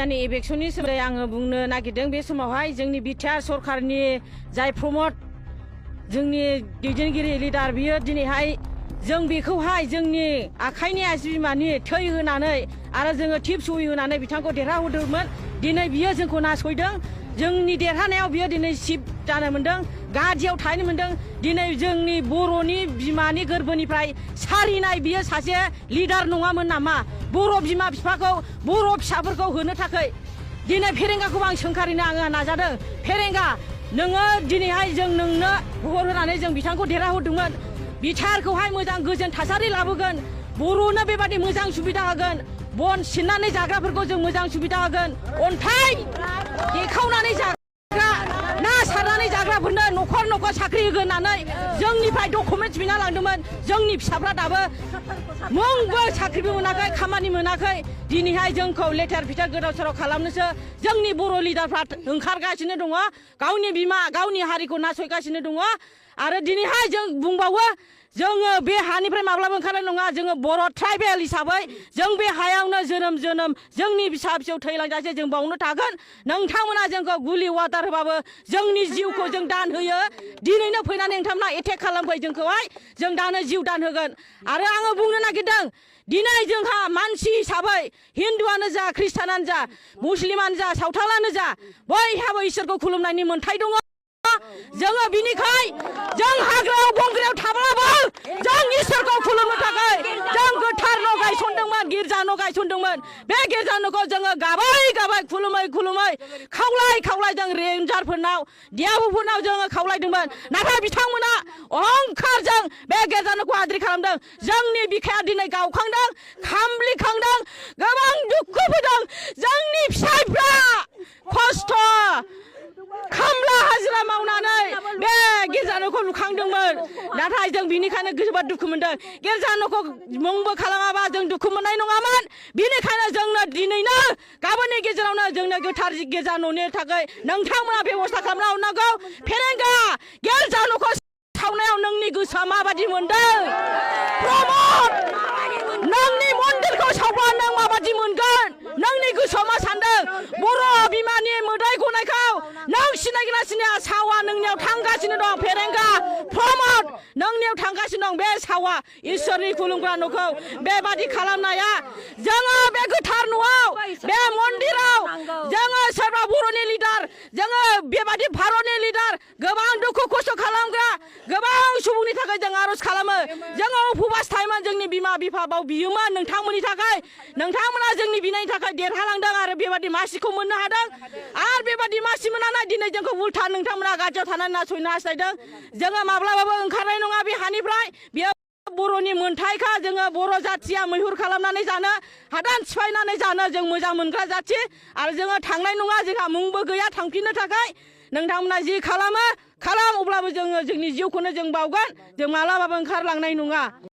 मैयानि इलेक्शननि सोमोन्दै आङो बुंनो नागिरदों। बे समावहाय जोंनि बिटिआर सरकारनि जाय प्रमद जोंनि दैदेनगिरि लिडार बियो दिनैहाय जों बेखौहाय जोंनि आखाइनि आसि बिमानि थै होनानै आरो जोङो टिप सहि होनानै बिथांखौ देरहाहोदोंमोन। दिनै बियो जोंखौ नासयदों। जोंनि देरहानायाव बियो दिनै सिफ जानो मोन्दों, गादियाव थाहैनो मोन्दों। दिनै जोंनि बर'नि बिमानि गोरबोनिफ्राय सारिनाय बियो सासे लिडार नङामोन नामा? बर' बिमा बिफाखौ बर' फिसाफोरखौ होनो थाखाय दिनै फेरेंगाखौ आं सोंखारिनो आङो नाजादों। फेरेंगा नोङो दिनैहाय जों नोंनो भट होनानै जों बिथांखौ देरहाहोदोंमोन। बिटिआरखौहाय मोजां गोजोन थासारि लाबोगोन, बर'नो बेबादि मोजां सुबिदा होगोन, बन सिननानै जाग्राफोरखौ जों मोजां सुबिदा होगोन, अन्थाइ देखावनानै जाग्रा ना सारनानै जाग्राफोरनो न'खर न'खर साख्रि होगोन होननानै जोंनिफ्राय डकुमेन्टस बिना लांदोंमोन। जोंनि फिसाफ्रा दाबो मुंबो साख्रिबो मोनाखै, खामानि मोनाखै। दिनैहाय जोंखौ लेथेर फिथेर गोदाव सोराव खालामनोसो जोंनि बर' लिडारफ्रा ओंखारगासिनो दङ, गावनि बिमा गावनि हारिखौ नासयगासिनो दङ। आरो दिनैहाय जों बुंबावो जोङो बे हानिफ्राय माब्लाबा ओंखारनाय नङा। जोङो बर' ट्राइबेल हिसाबै जों बे हायावनो जोनोम जोनोम जोंनि फिसा फिसौ थैलांजासे जों बावनो थागोन। नोंथांमोना जोंखौ गुलि वाटार होबाबो जोंनि जिउखौ जों दान होयो। दिनैनो फैनानै नोंथांमोना एटेक खालामफै जोंखौहाय, जों दानो जिउ दान होगोन। आरो आङो बुंनो नागिरदों दिनै जोंहा मानसि हिसाबै हिन्दुआनो जा, ख्रिस्टानानो जा, मुस्लिमानो जा, सावथालानो जा बयहाबो इसोरखौ खुलुमनायनि मोन्थाय दङ। जोङो बिनिखाय जों हाग्रायाव बंग्रायाव थाब्लाबो जों इसोरखौ खुलुमनो थाखाय जों गोथार न' गायसनदोंमोन, गिर्जा न' गायसनदोंमोन। बे गिर्जा न'खौ जोङो गाबै गाबै खुलुमै खुलुमै खावलाय खावलाय जों रेन्जारफोरनाव डिआरअफोरनाव जोङो खावलायदोंमोन। नाथाय बिथांमोना अहंखारजों बे गिर्जा न'खौ आद्रि खालामदों। जोंनि बिखाया दिनै गावखांदों, खामब्लिखांदों, गोबां दुखु फैदों। जोंनि फिसाइफ्रा खस्थ' खामला हाजिरा मावनानै बे गिर्जा न'खौ लुखांदोंमोन। नाथाय जों बिनिखायनो जोबोद दुखु मोनदों। गिर्जा न'खौ मुंबो खालामाबा जों दुखु मोननाय नङामोन। बिनिखायनो जोंनो दिनैनो गाबोननि गेजेरावनो जोंनो गोथार गिर्जा न'नि थाखाय नोंथांमोना बेब'स्था खालामना हरनांगौ। फेरेंगा गिर्जा न'खौ सावनायाव नोंनि गोसोआ माबादि मोनदों? प्रमद नोंनि मन्दिरखौ सावबा नों माबादि मोनगोन? नोंनि गोसोआव मा सानदों? बर' बिमानि मोदाय गनायखौ नों सिनायगोना सिनाया? सावा नोंनियाव थांगासिनो दं। फेरेंगा प्रमद नोंनियाव थांगासिनो दं बे सावा इसोरनि खुलुमग्रा न'खौ बेबादि खालामनाया। जोङो बे गोथार न'आव बे मन्दिराव जोङो सोरबा बर'नि लिडार, जोङो बेबादि भारतनि लिडार, गोबां दुखु खस्थ' खालामग्रा गोबां सुबुंनि थाखाय जों आर'ज खालामो। जोङो उपबास थायोमोन, जोंनि बिमा बिफा बाव बियोमोन नोंथांमोननि थाखाय। नोंथांमोना जोंनि बिनायनि थाखाय देरहालांदों आरो बेबादि मासिखौ मोननो हादों। आरो बेबादि मासि मोननानै दिनै जोंखौ उल्था नोंथांमोना गाज्रियाव थानानै नासयनो हास्थायदों। जोङो माब्लाबाबो ओंखारनाय नङा बे हानिफ्राय। बेयो बर'नि मोन्थायखा। जोङो बर' जाथिया मैहुर खालामनानै जानो, हादान सिफायनानै जानो जों मोजां मोनग्रा जाथि। आरो जोङो थांनाय नङा, जोंहा मुंबो गैया थांफिननो थाखाय। नोंथांमोना जि खालामो खालाम, अब्लाबो जोङो जोंनि जिउखौनो जों बावगोन। जों मालाबाबो ओंखारलांनाय नङा।